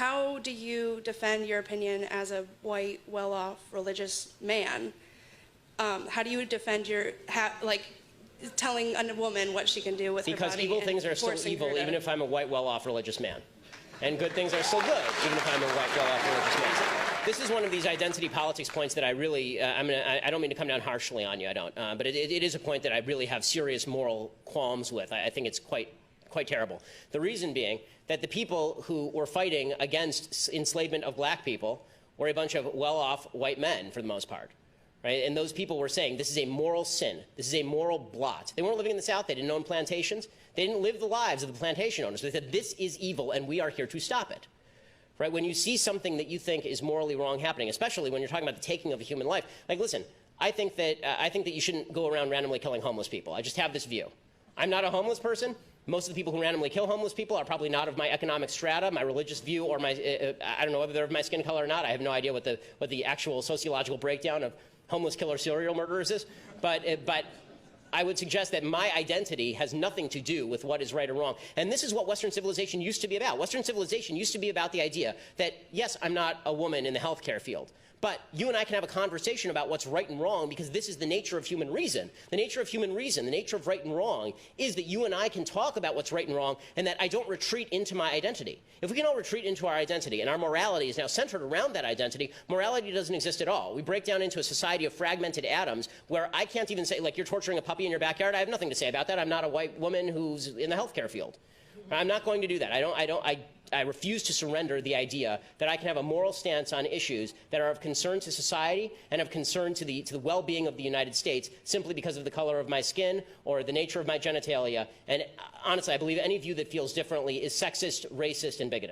how do you defend your opinion as a white, well-off, religious man? How do you defend your, telling a woman what she can do with her body? Because evil things are still evil, even if I'm a white, well-off religious man. And good things are still good, even if I'm a white, well-off religious man. This is one of these identity politics points that I really, I don't mean to come down harshly on you, I don't. But it is a point that I really have serious moral qualms with. I think it's quite terrible. The reason being that the people who were fighting against enslavement of black people were a bunch of well-off white men, for the most part. Right? And those people were saying, this is a moral sin. This is a moral blot. They weren't living in the South. They didn't own plantations. They didn't live the lives of the plantation owners. They said, this is evil, and we are here to stop it. Right? When you see something that you think is morally wrong happening, especially when you're talking about the taking of a human life, like, listen, I think that you shouldn't go around randomly killing homeless people. I just have this view. I'm not a homeless person. Most of the people who randomly kill homeless people are probably not of my economic strata, my religious view, or my, I don't know whether they're of my skin color or not. I have no idea what the actual sociological breakdown of homeless killer serial murderers is. But I would suggest that my identity has nothing to do with what is right or wrong. And this is what Western civilization used to be about. Western civilization used to be about the idea that, yes, I'm not a woman in the healthcare field, but you and I can have a conversation about what's right and wrong, because this is the nature of human reason. The nature of human reason, the nature of right and wrong, is that you and I can talk about what's right and wrong, and that I don't retreat into my identity. If we can all retreat into our identity, and our morality is now centered around that identity, morality doesn't exist at all. We break down into a society of fragmented atoms where I can't even say, like, you're torturing a puppy in your backyard. I have nothing to say about that. I'm not a white woman who's in the healthcare field. I'm not going to do that. I refuse to surrender the idea that I can have a moral stance on issues that are of concern to society and of concern to the well-being of the United States simply because of the color of my skin or the nature of my genitalia. And honestly, I believe any view that feels differently is sexist, racist, and bigoted.